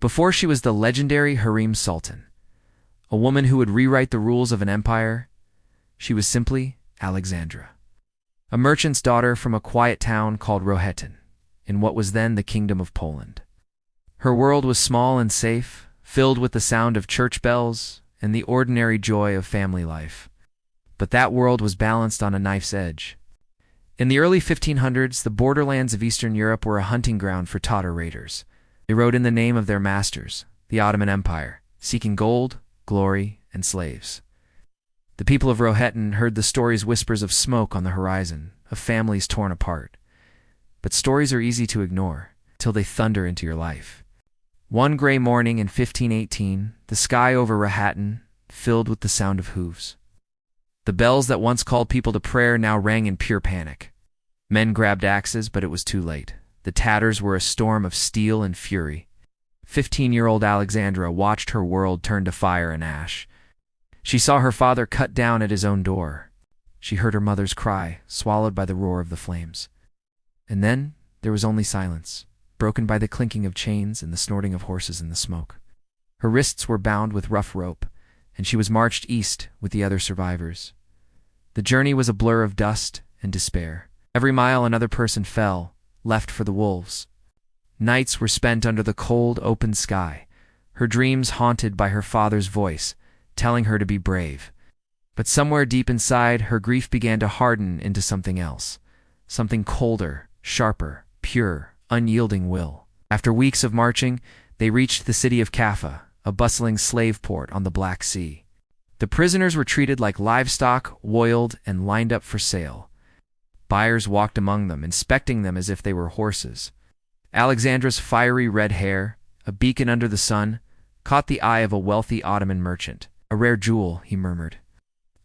Before she was the legendary Hurrem Sultan, a woman who would rewrite the rules of an empire, she was simply Alexandra, a merchant's daughter from a quiet town called Rohatyn, in what was then the Kingdom of Poland. Her world was small and safe, filled with the sound of church bells and the ordinary joy of family life. But that world was balanced on a knife's edge. In the early 1500s, the borderlands of Eastern Europe were a hunting ground for Tatar raiders. They rode in the name of their masters, the Ottoman Empire, seeking gold, glory, and slaves. The people of Rohatyn heard the stories whispers of smoke on the horizon, of families torn apart. But stories are easy to ignore, till they thunder into your life. One gray morning in 1518, the sky over Rohatyn filled with the sound of hooves. The bells that once called people to prayer now rang in pure panic. Men grabbed axes, but it was too late. The Tatars were a storm of steel and fury. 15-year-old Alexandra watched her world turn to fire and ash. She saw her father cut down at his own door. She heard her mother's cry, swallowed by the roar of the flames. And then there was only silence, broken by the clinking of chains and the snorting of horses in the smoke. Her wrists were bound with rough rope, and she was marched east with the other survivors. The journey was a blur of dust and despair. Every mile another person fell, left for the wolves. Nights were spent under the cold, open sky, her dreams haunted by her father's voice, telling her to be brave. But somewhere deep inside, her grief began to harden into something else, something colder, sharper, pure, unyielding will. After weeks of marching, they reached the city of Kaffa, a bustling slave port on the Black Sea. The prisoners were treated like livestock, oiled and lined up for sale. Buyers walked among them, inspecting them as if they were horses. Alexandra's fiery red hair, a beacon under the sun, caught the eye of a wealthy Ottoman merchant. "A rare jewel," he murmured.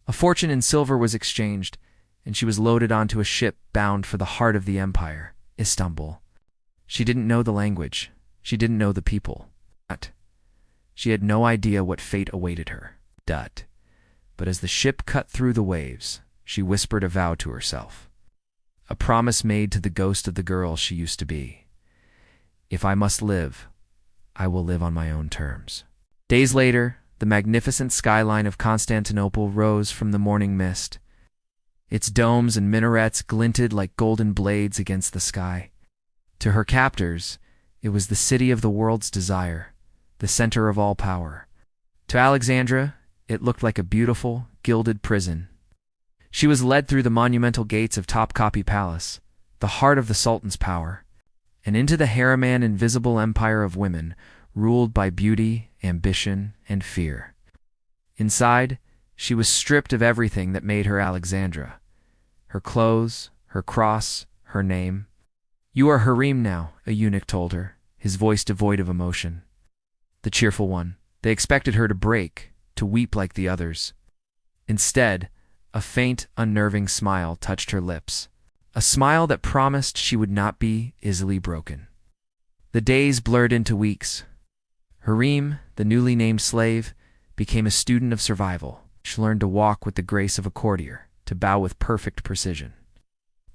A fortune in silver was exchanged, and she was loaded onto a ship bound for the heart of the empire, Istanbul. She didn't know the language. She didn't know the people. She had no idea what fate awaited her. But as the ship cut through the waves, she whispered a vow to herself. A promise made to the ghost of the girl she used to be. If I must live, I will live on my own terms. Days later, the magnificent skyline of Constantinople rose from the morning mist. Its domes and minarets glinted like golden blades against the sky. To her captors, it was the city of the world's desire, the center of all power. To Alexandra, it looked like a beautiful, gilded prison. She was led through the monumental gates of Topkapi Palace, the heart of the Sultan's power, and into the Harem, an invisible empire of women, ruled by beauty, ambition, and fear. Inside, she was stripped of everything that made her Alexandra. Her clothes, her cross, her name. "You are Harem now," a eunuch told her, his voice devoid of emotion. The cheerful one. They expected her to break, to weep like the others. Instead, a faint, unnerving smile touched her lips, a smile that promised she would not be easily broken. The days blurred into weeks. Harem, the newly named slave, became a student of survival. She learned to walk with the grace of a courtier, to bow with perfect precision,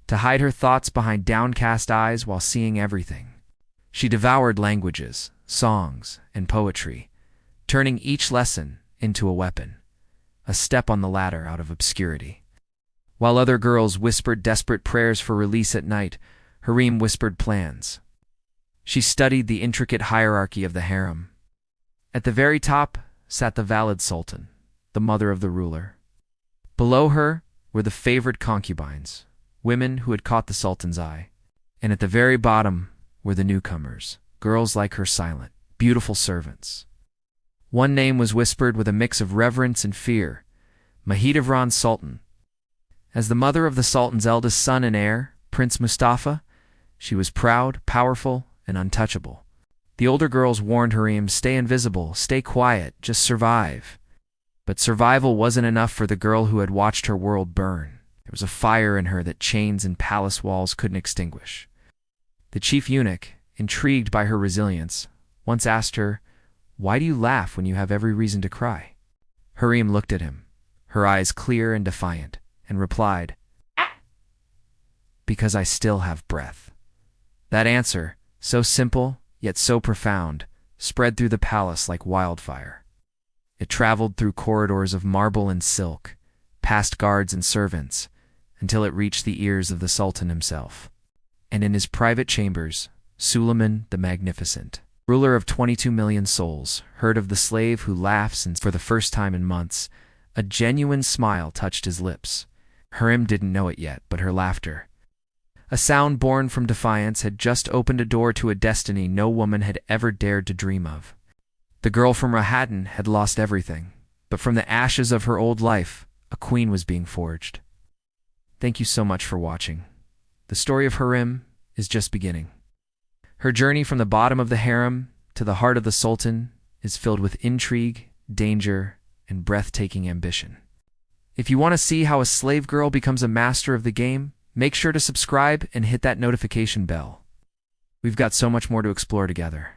to hide her thoughts behind downcast eyes while seeing everything. She devoured languages, songs, and poetry, turning each lesson into a weapon, a step on the ladder out of obscurity. While other girls whispered desperate prayers for release at night, Harem whispered plans. She studied the intricate hierarchy of the harem. At the very top sat the valid sultan, the mother of the ruler. Below her were the favored concubines, women who had caught the sultan's eye. And at the very bottom were the newcomers, girls like her, silent, beautiful servants. One name was whispered with a mix of reverence and fear: Turhan Sultan. As the mother of the sultan's eldest son and heir, Prince Mustafa, she was proud, powerful, and untouchable. The older girls warned Harem, "Stay invisible, stay quiet, just survive." But survival wasn't enough for the girl who had watched her world burn. There was a fire in her that chains and palace walls couldn't extinguish. The chief eunuch, intrigued by her resilience, once asked her, "Why do you laugh when you have every reason to cry?" Harem looked at him, her eyes clear and defiant, and replied, "Because I still have breath." That answer, so simple, yet so profound, spread through the palace like wildfire. It traveled through corridors of marble and silk, past guards and servants, until it reached the ears of the Sultan himself. And in his private chambers, Suleiman the Magnificent, ruler of 22 million souls, heard of the slave who laughs, and for the first time in months, a genuine smile touched his lips. Hurrem didn't know it yet, but her laughter, a sound born from defiance, had just opened a door to a destiny no woman had ever dared to dream of. The girl from Rohatyn had lost everything, but from the ashes of her old life, a queen was being forged. Thank you so much for watching. The story of Hurrem is just beginning. Her journey from the bottom of the harem to the heart of the Sultan is filled with intrigue, danger, and breathtaking ambition. If you want to see how a slave girl becomes a master of the game, make sure to subscribe and hit that notification bell. We've got so much more to explore together.